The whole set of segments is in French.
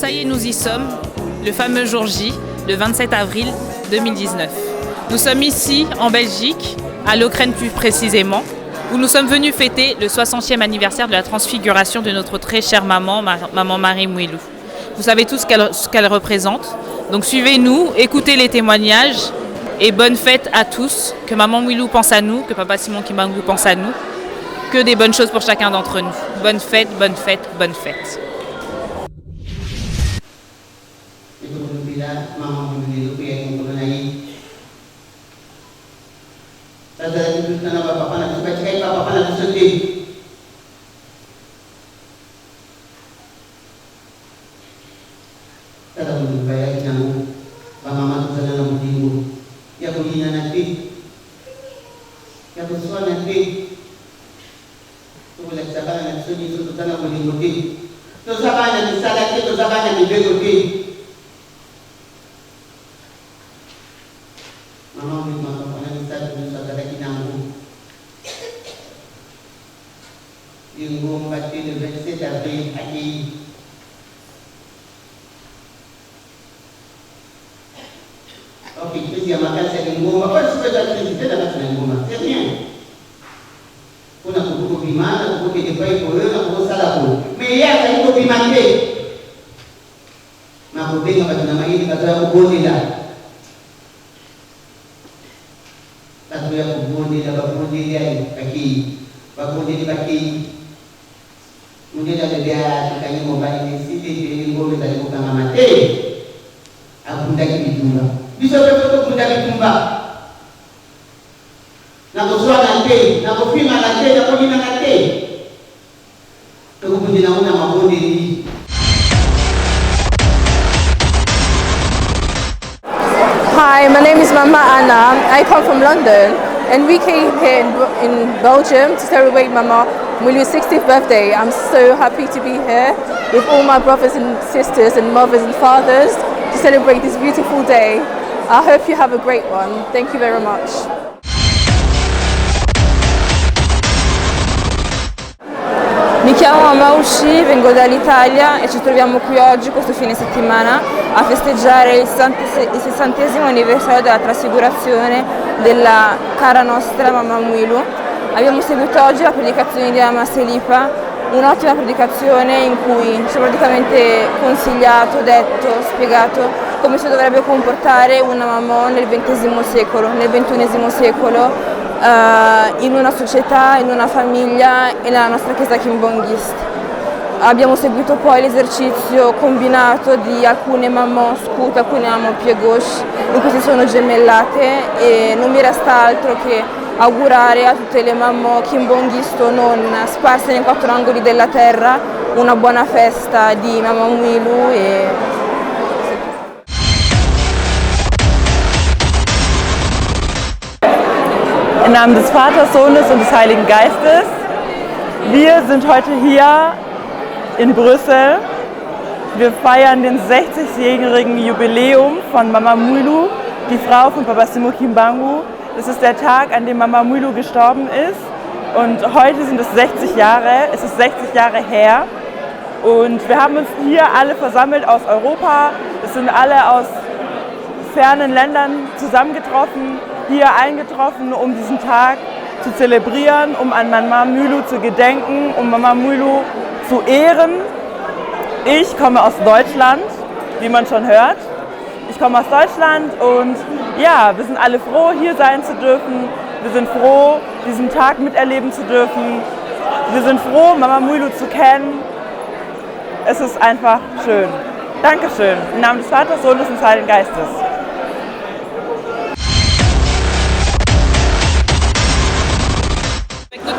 ça y est, nous y sommes, le fameux jour J, le 27 avril 2019. Nous sommes ici, en Belgique, à Lokeren plus précisément, où nous sommes venus fêter le 60e anniversaire de la transfiguration de notre très chère maman, maman Marie Mouilou. Vous savez tous ce qu'elle représente, donc suivez-nous, écoutez les témoignages et bonne fête à tous, que maman Mouilou pense à nous, que papa Simon Kimbangu pense à nous, que des bonnes choses pour chacun d'entre nous. Bonne fête, bonne fête, bonne fête. Hi, my name is Mama Anna. I come from London and we came here in Belgium to celebrate Mama Mouilou's 60th birthday. I'm so happy to be here with all my brothers and sisters and mothers and fathers to celebrate this beautiful day. I hope you have a great one. Thank you very much. Mi chiamo Mama Ushi, vengo dall'Italia e ci troviamo qui oggi, questo fine settimana, a festeggiare il 60° anniversario della trasfigurazione della cara nostra Mamma Mouilou. Abbiamo seguito oggi la predicazione di Mama Selipa, un'ottima predicazione in cui ci ha praticamente consigliato, detto, spiegato come si dovrebbe comportare una mamma nel XX secolo, nel XXI secolo, in una società, in una famiglia e nella nostra chiesa kimbangista. Abbiamo seguito poi l'esercizio combinato di alcune mammon scout, alcune mammon pied gauche, in cui si sono gemellate e non mi resta altro che augurare a tutte le mammon kimbanghisto non sparse nei 4 angoli della terra una buona festa di Mamma Mouilou e Im Namen des Vaters, Sohnes und des Heiligen Geistes. Wir sind heute hier in Brüssel. Wir feiern den 60-jährigen Jubiläum von Mama Mouilou, die Frau von Papa Simon Kimbangu. Das ist der Tag, an dem Mama Mouilou gestorben ist. Und heute sind es 60 Jahre. Es ist 60 Jahre her. Und wir haben uns hier alle versammelt aus Europa. Es sind alle aus fernen Ländern zusammengetroffen, hier eingetroffen, um diesen Tag zu zelebrieren, um an Mama Mouilou zu gedenken, um Mama Mouilou zu ehren. Ich komme aus Deutschland, wie man schon hört. Ich komme aus Deutschland und ja, wir sind alle froh, hier sein zu dürfen. Wir sind froh, diesen Tag miterleben zu dürfen. Wir sind froh, Mama Mouilou zu kennen. Es ist einfach schön. Dankeschön. Im Namen des Vaters, Sohnes und des Heiligen Geistes.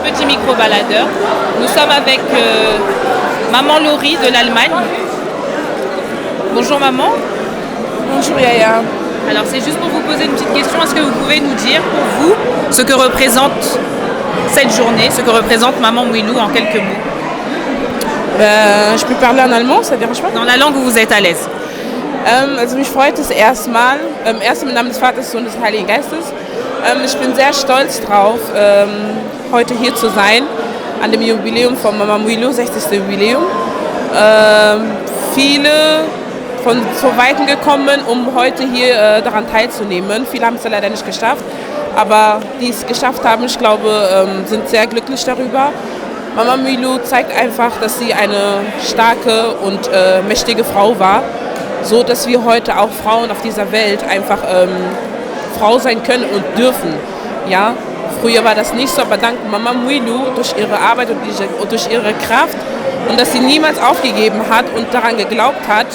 Petit micro-baladeur. Nous sommes avec maman Laurie de l'Allemagne. Bonjour maman. Bonjour Yaya. Alors c'est juste pour vous poser une petite question. Est-ce que vous pouvez nous dire pour vous ce que représente cette journée, ce que représente Maman Mouilou en quelques mots? Je peux parler en allemand, ça ne dérange pas? Dans la langue où vous êtes à l'aise. Also mich freut es erstmal, erst im Namen des Vaters und des Heiligen Geistes. Ich bin sehr stolz drauf, heute hier zu sein, an dem Jubiläum von Mama Mouilou, 60. Jubiläum. Viele von so Weitem gekommen, um heute hier daran teilzunehmen. Viele haben es ja leider nicht geschafft, aber die es geschafft haben, ich glaube, sind sehr glücklich darüber. Mama Moilou zeigt einfach, dass sie eine starke und mächtige Frau war, so dass wir heute auch Frauen auf dieser Welt einfach Frau sein können und dürfen. Ja? Früher war das nicht so, aber dank Mama Moilou, durch ihre Arbeit und durch ihre Kraft und dass sie niemals aufgegeben hat und daran geglaubt hat,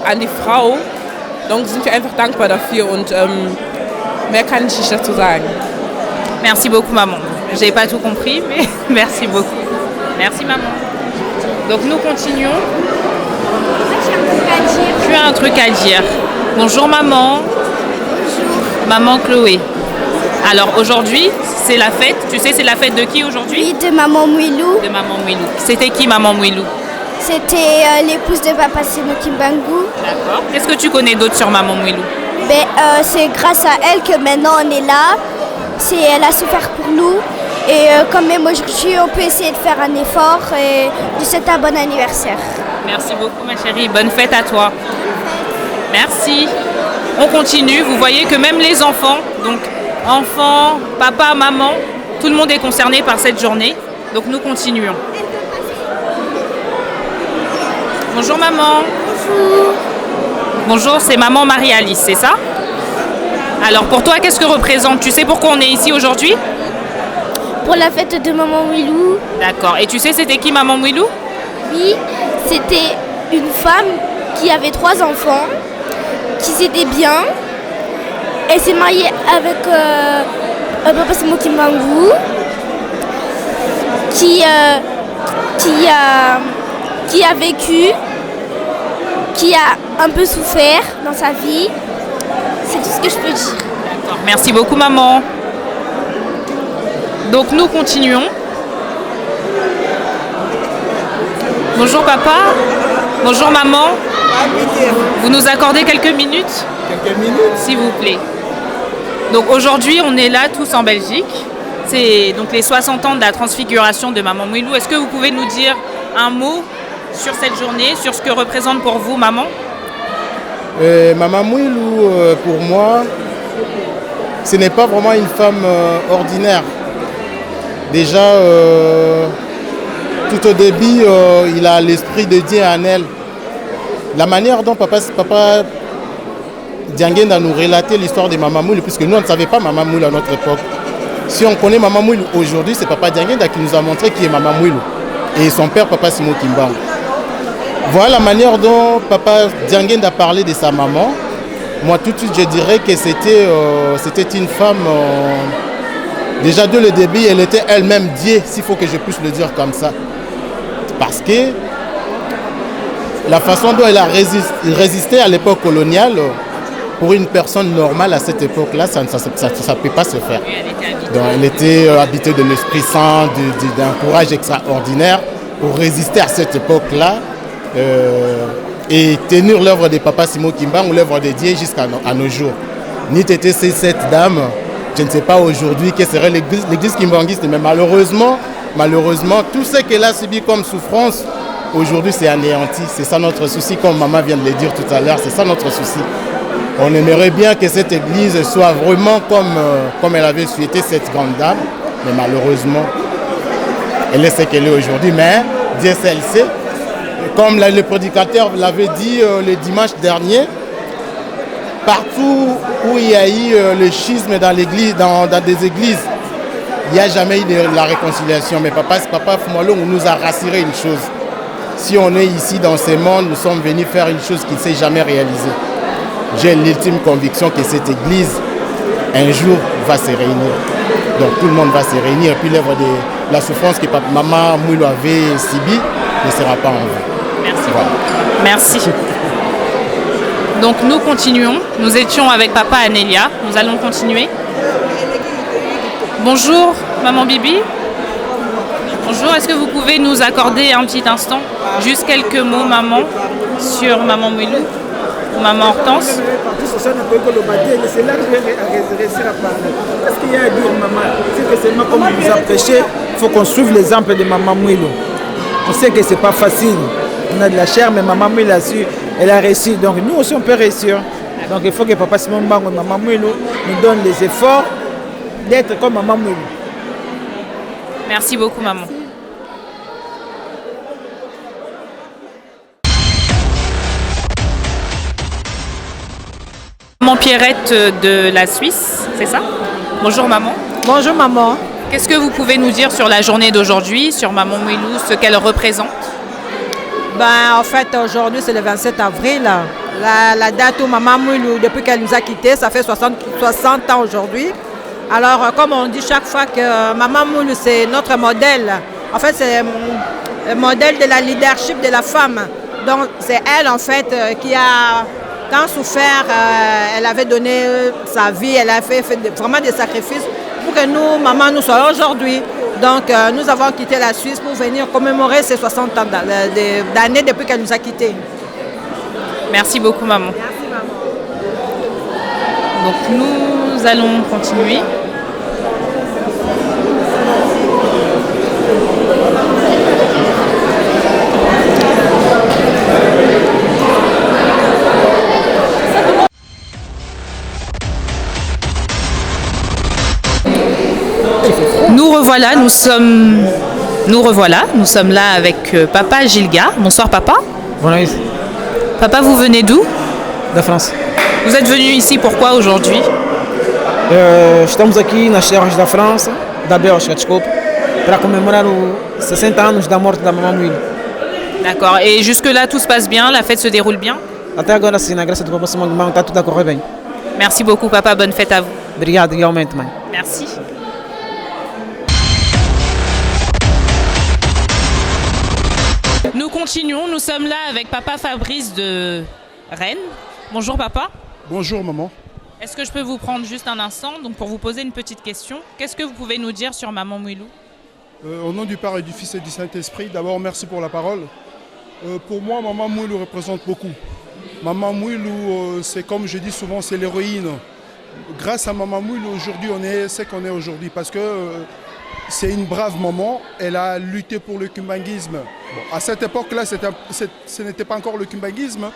an die Frau, donc sind wir einfach dankbar dafür und mehr kann ich nicht dazu sagen. Merci beaucoup, maman. J'ai pas tout compris, mais merci beaucoup. Merci, maman. Donc, nous continuons. Tu as un truc à dire. Bonjour, maman. Bonjour. Maman Chloé. Alors, aujourd'hui, c'est la fête. Tu sais, c'est la fête de qui aujourd'hui? Oui, de Maman Moilou. De Maman Moilou. C'était qui, Maman Moilou? C'était l'épouse de Papa Sémou Kimbangu. D'accord. Qu'est-ce que tu connais d'autre sur Maman Moilou? C'est grâce à elle que maintenant on est là. Elle a souffert pour nous. Et quand même aujourd'hui, on peut essayer de faire un effort et je souhaite un bon anniversaire. Merci beaucoup, ma chérie. Bonne fête à toi. Merci. On continue. Vous voyez que même les enfants, donc enfants, papa, maman, tout le monde est concerné par cette journée. Donc nous continuons. Bonjour maman. Bonjour. Bonjour, c'est maman Marie-Alice, c'est ça? Alors pour toi, qu'est-ce que représente? Tu sais pourquoi on est ici aujourd'hui? Pour la fête de Maman Moilou. D'accord. Et tu sais c'était qui Maman Moilou? Oui, c'était une femme qui avait 3 enfants, qui s'était bien. Elle s'est mariée avec Papa Sémou Kimbangu, qui a vécu, qui a un peu souffert dans sa vie. C'est tout ce que je peux dire. D'accord. Merci beaucoup maman. Donc nous continuons. Bonjour papa. Bonjour maman. Vous nous accordez quelques minutes? Quelques minutes. S'il vous plaît. Donc aujourd'hui on est là tous en Belgique. C'est donc les 60 ans de la transfiguration de Maman Moilou. Est-ce que vous pouvez nous dire un mot sur cette journée, sur ce que représente pour vous maman? Maman Moilou, pour moi, ce n'est pas vraiment une femme ordinaire. Déjà, tout au début, il a l'esprit de Dieu en elle. La manière dont papa Diangenda nous relatait l'histoire de Maman Moilou, puisque nous on ne savait pas Maman Moilou à notre époque. Si on connaît Maman Moilou aujourd'hui, c'est Papa Diangenda qui nous a montré qui est Maman Moilou et son père Papa Sémou Kimbangu. Voilà la manière dont Papa Diangenda parlait de sa maman. Moi tout de suite je dirais que c'était une femme, déjà dès le début elle était elle-même Dieu, s'il faut que je puisse le dire comme ça. Parce que la façon dont elle a résisté à l'époque coloniale, pour une personne normale à cette époque-là, ça ne peut pas se faire. Donc, elle était habitée de l'Esprit Saint, d'un courage extraordinaire pour résister à cette époque-là et tenir l'œuvre de Papa Sémou Kimbangu ou l'œuvre de Dieu jusqu'à nos jours. Ni était cette dame, je ne sais pas aujourd'hui quelle serait l'église kimbanguiste, mais malheureusement, tout ce qu'elle a subi comme souffrance, aujourd'hui c'est anéanti. C'est ça notre souci, comme maman vient de le dire tout à l'heure, c'est ça notre souci. On aimerait bien que cette église soit vraiment comme elle avait souhaité cette grande dame, mais malheureusement, elle est ce qu'elle est aujourd'hui. Mais Dieu seul sait, comme le prédicateur l'avait dit le dimanche dernier, partout où il y a eu le schisme dans l'église, dans des églises, il n'y a jamais eu de la réconciliation. Mais Papa Fumalo nous a rassuré une chose. Si on est ici dans ce monde, nous sommes venus faire une chose qui ne s'est jamais réalisée. J'ai l'ultime conviction que cette église, un jour, va se réunir. Donc tout le monde va se réunir. Et puis l'œuvre de la souffrance que Maman Moilou avait subie ne sera pas en vain. Merci. Voilà. Merci. Donc nous continuons. Nous étions avec Papa Anélia. Nous allons continuer. Bonjour, Maman Bibi. Bonjour, est-ce que vous pouvez nous accorder un petit instant, juste quelques mots, maman, sur Maman Moilou? Maman Hortense. C'est là que je vais réussir à parler. Qu'est-ce qu'il y a à dire, maman? C'est que seulement comme on nous a prêché, il faut qu'on suive l'exemple de Maman Moilou. On sait que ce n'est pas facile. on a de la chair, mais maman Mouilou elle a réussi. Donc nous aussi on peut réussir. Donc il faut que Papa Simon Mbango et maman Mouilou nous donnent les efforts d'être comme maman Mouilou. Merci beaucoup, maman. Maman Pierrette de la Suisse, c'est ça? Bonjour maman. Bonjour maman. Qu'est-ce que vous pouvez nous dire sur la journée d'aujourd'hui, sur maman Mouilou, ce qu'elle représente? En fait, aujourd'hui c'est le 27 avril. La date où maman Mouilou, depuis qu'elle nous a quittés, ça fait 60 ans aujourd'hui. Alors, comme on dit chaque fois que maman Mouilou, c'est notre modèle. En fait, c'est le modèle de la leadership de la femme. Donc, c'est elle, en fait, qui a tant souffert. Elle avait donné sa vie, elle a fait vraiment des sacrifices pour que nous, maman, nous soyons aujourd'hui. Donc, nous avons quitté la Suisse pour venir commémorer ces 60 ans d'années depuis qu'elle nous a quittés. Merci beaucoup, maman. Merci, maman. Donc, nous allons continuer. Nous revoilà, nous sommes là avec papa Gilga. Bonsoir papa. Bonjour. Papa, vous venez d'où? Da France. Vous êtes venu ici pourquoi aujourd'hui? Estamos aqui nas terras da França, da Bélgica, desculpa, para comemorar os 60 anos da morte da mamãe Mouilou. D'accord. Et jusque-là, tout se passe bien? La fête se déroule bien? Até agora sim, na graça do Papa Simão Mbango, está tudo a correr bem. Merci beaucoup papa, bonne fête à vous. Obrigado, igualmente, mãe. Merci. Nous continuons, nous sommes là avec papa Fabrice de Rennes. Bonjour papa. Bonjour maman. Est-ce que je peux vous prendre juste un instant donc pour vous poser une petite question? Qu'est-ce que vous pouvez nous dire sur maman Mouilou? Au nom du Père et du Fils et du Saint-Esprit, d'abord merci pour la parole. Pour moi, maman Mouilou représente beaucoup. Maman Mouilou, c'est comme je dis souvent, c'est l'héroïne. Grâce à maman Mouilou, aujourd'hui, on est ce qu'on est aujourd'hui parce que c'est une brave maman. Elle a lutté pour le kimbanguisme. Bon, à cette époque-là, ce n'était pas encore le kimbanguisme,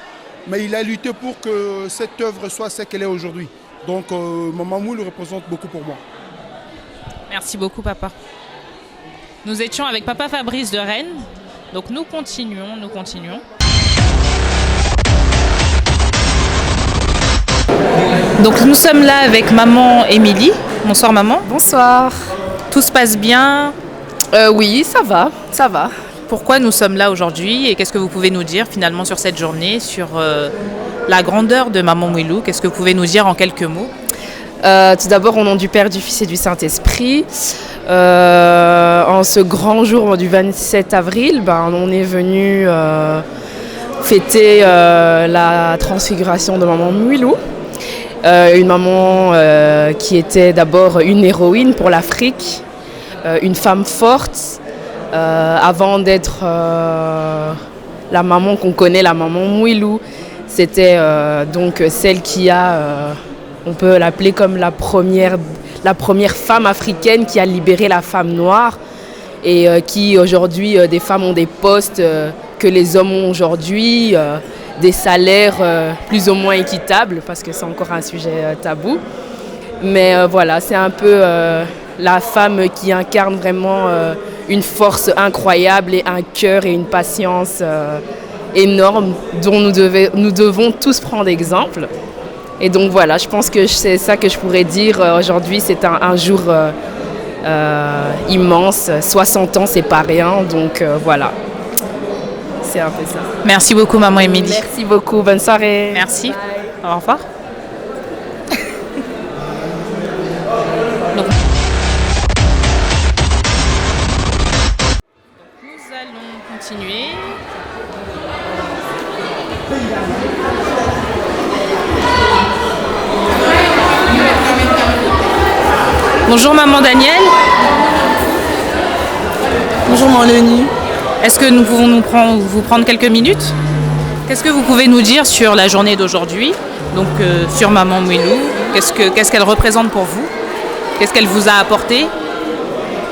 mais il a lutté pour que cette œuvre soit ce qu'elle est aujourd'hui. Donc, maman Mouilou représente beaucoup pour moi. Merci beaucoup, papa. Nous étions avec papa Fabrice de Rennes. Donc, nous continuons, nous continuons. Donc, nous sommes là avec maman Émilie. Bonsoir, maman. Bonsoir. Tout se passe bien? Oui, ça va, ça va. Pourquoi nous sommes là aujourd'hui et qu'est-ce que vous pouvez nous dire finalement sur cette journée, sur la grandeur de maman Mouilou? Qu'est-ce que vous pouvez nous dire en quelques mots? Tout d'abord, au nom du Père, du Fils et du Saint-Esprit, en ce grand jour du 27 avril, on est venu fêter la transfiguration de maman Mouilou. Une maman qui était d'abord une héroïne pour l'Afrique, une femme forte, avant d'être la maman qu'on connaît, la maman Mouilou. C'était donc celle qui a, on peut l'appeler comme la première femme africaine qui a libéré la femme noire et qui aujourd'hui, des femmes ont des postes que les hommes ont aujourd'hui, des salaires plus ou moins équitables parce que c'est encore un sujet tabou. Mais voilà, c'est un peu la femme qui incarne vraiment une force incroyable et un cœur et une patience énorme dont nous devons tous prendre exemple. Et donc voilà, je pense que c'est ça que je pourrais dire aujourd'hui. C'est un jour immense. 60 ans, c'est pas rien. Donc voilà, c'est un peu ça. Merci beaucoup, maman Émilie. Merci beaucoup. Bonne soirée. Merci. Bye. Au revoir. Donc, nous allons continuer. Bonjour maman Daniel. Bonjour maman Léonie. Est-ce que nous pouvons vous prendre quelques minutes? Qu'est-ce que vous pouvez nous dire sur la journée d'aujourd'hui, donc sur maman Mouilou? Qu'est-ce qu'elle représente pour vous? Qu'est-ce qu'elle vous a apporté?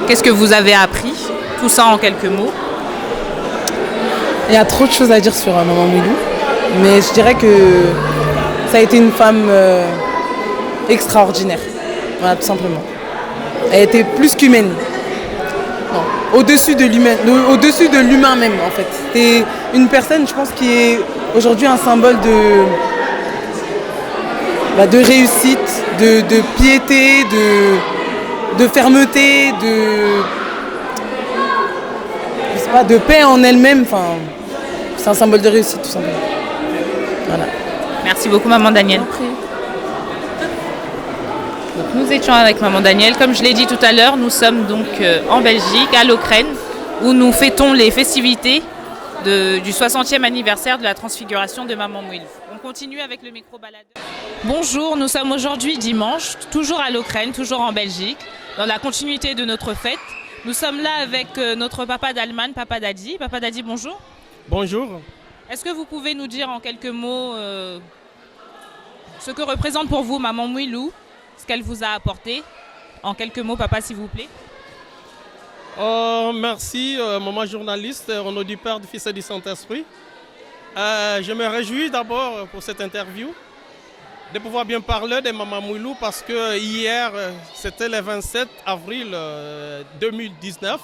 Qu'est-ce que vous avez appris? Tout ça en quelques mots. Il y a trop de choses à dire sur Maman Moulou, mais je dirais que ça a été une femme extraordinaire, voilà, tout simplement. Elle était plus qu'humaine, au-dessus de l'humain même en fait. C'était une personne, je pense, qui est aujourd'hui un symbole de réussite, de piété, de fermeté, de paix en elle-même. Enfin, c'est un symbole de réussite tout simplement. Voilà. Merci beaucoup maman Danielle. Donc, nous étions avec maman Danielle. Comme je l'ai dit tout à l'heure, nous sommes donc en Belgique, à Lokeren, où nous fêtons les festivités du 60e anniversaire de la transfiguration de Maman Moulou. On continue avec le micro-baladeur. Bonjour, nous sommes aujourd'hui dimanche, toujours à Lokeren, toujours en Belgique, dans la continuité de notre fête. Nous sommes là avec notre papa d'Allemagne, Papa Dadi. Papa Dadi, bonjour. Bonjour. Est-ce que vous pouvez nous dire en quelques mots ce que représente pour vous Maman Moulou, ce qu'elle vous a apporté? En quelques mots, papa, s'il vous plaît. Merci, maman journaliste, au nom du Père, du Fils et du Saint-Esprit. Je me réjouis d'abord pour cette interview, de pouvoir bien parler de Maman Moulou parce que hier, c'était le 27 avril 2019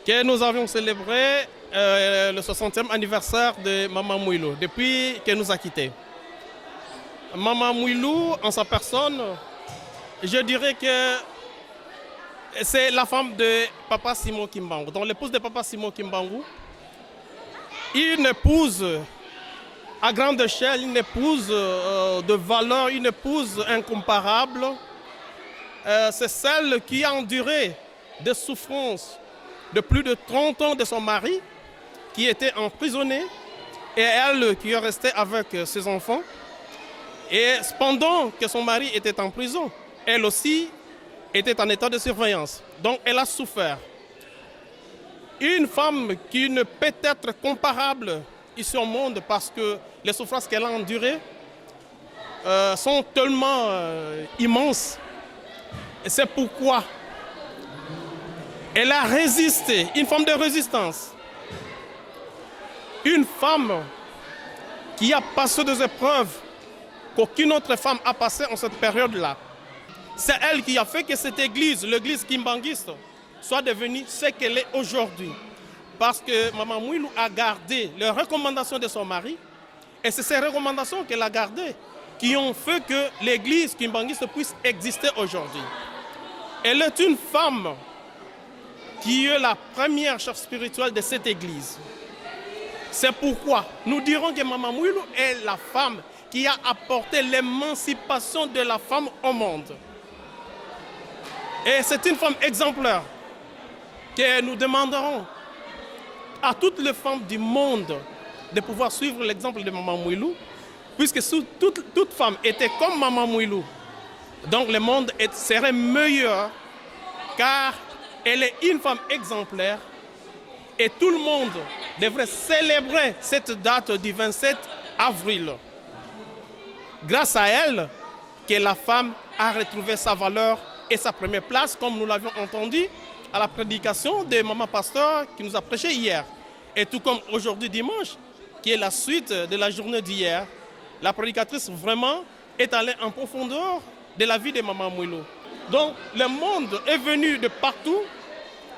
que nous avions célébré le 60e anniversaire de Maman Moulou, depuis qu'elle nous a quittés. Maman Moulou, en sa personne, je dirais que c'est la femme de Papa Simon Kimbangu, donc l'épouse de Papa Simon Kimbangu. Une épouse à grande échelle, une épouse de valeur, une épouse incomparable. C'est celle qui a enduré des souffrances de plus de 30 ans de son mari, qui était emprisonné, et elle qui est restée avec ses enfants. Et pendant que son mari était en prison, elle aussi était en état de surveillance. Donc elle a souffert. Une femme qui ne peut être comparable ici au monde parce que les souffrances qu'elle a endurées sont tellement immenses. Et c'est pourquoi elle a résisté, une femme de résistance. Une femme qui a passé des épreuves qu'aucune autre femme a passées en cette période-là. C'est elle qui a fait que cette église, l'église kimbanguiste, soit devenue ce qu'elle est aujourd'hui. Parce que Maman Moulou a gardé les recommandations de son mari, et c'est ces recommandations qu'elle a gardées qui ont fait que l'église kimbanguiste puisse exister aujourd'hui. Elle est une femme qui est la première chef spirituelle de cette église. C'est pourquoi nous dirons que Maman Moulou est la femme qui a apporté l'émancipation de la femme au monde. Et c'est une femme exemplaire que nous demanderons à toutes les femmes du monde de pouvoir suivre l'exemple de Maman Moulou, puisque toute femme était comme Maman Moulou, donc le monde serait meilleur, car elle est une femme exemplaire et tout le monde devrait célébrer cette date du 27 avril. Grâce à elle, que la femme a retrouvé sa valeur et sa première place, comme nous l'avions entendu à la prédication de Maman Pasteur qui nous a prêché hier. Et tout comme aujourd'hui dimanche, qui est la suite de la journée d'hier, la prédicatrice vraiment est allée en profondeur de la vie de Maman Moulou. Donc le monde est venu de partout,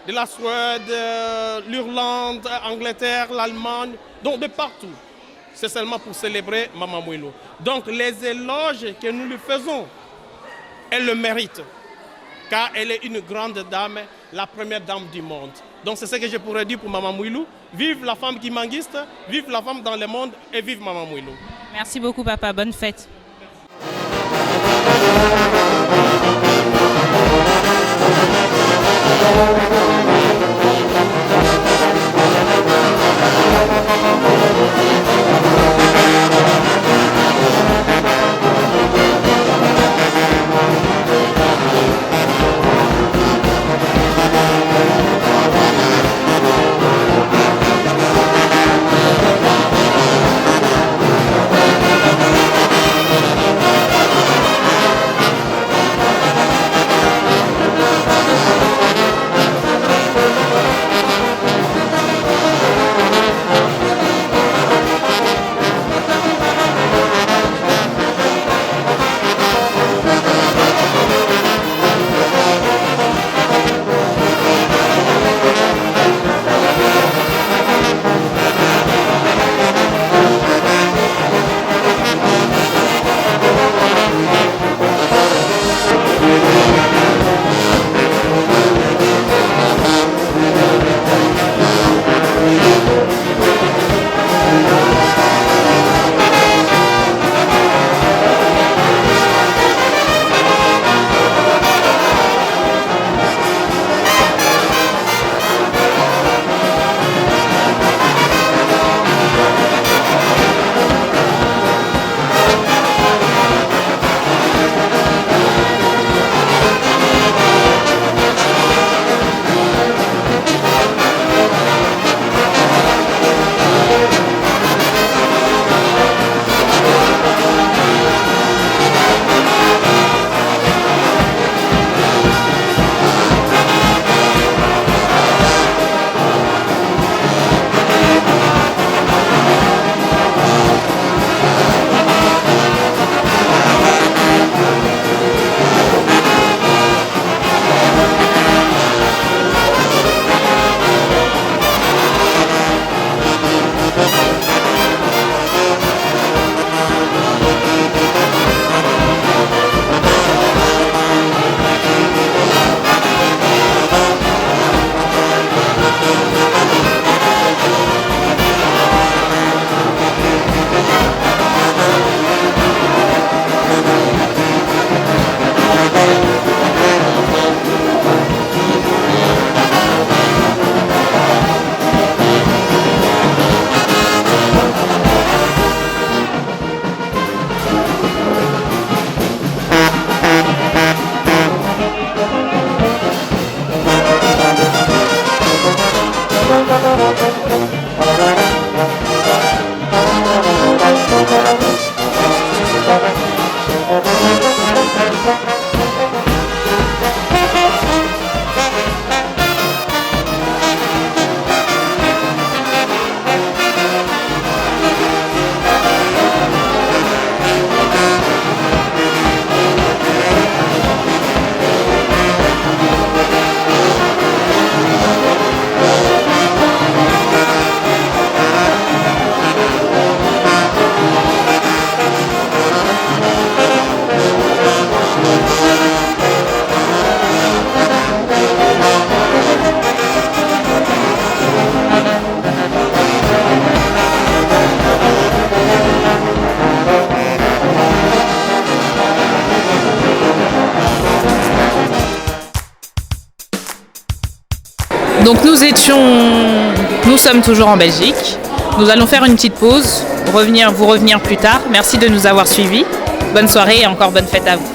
de la Suède, l'Irlande, l'Angleterre, l'Allemagne, donc de partout. C'est seulement pour célébrer Maman Moulou. Donc les éloges que nous lui faisons, elle le mérite, car elle est une grande dame, la première dame du monde. Donc c'est ce que je pourrais dire pour Maman Moulou. Vive la femme kimbanguiste, vive la femme dans le monde et vive Maman Moulou. Merci beaucoup papa, bonne fête. Donc nous sommes toujours en Belgique. Nous allons faire une petite pause, vous revenir plus tard. Merci de nous avoir suivis. Bonne soirée et encore bonne fête à vous.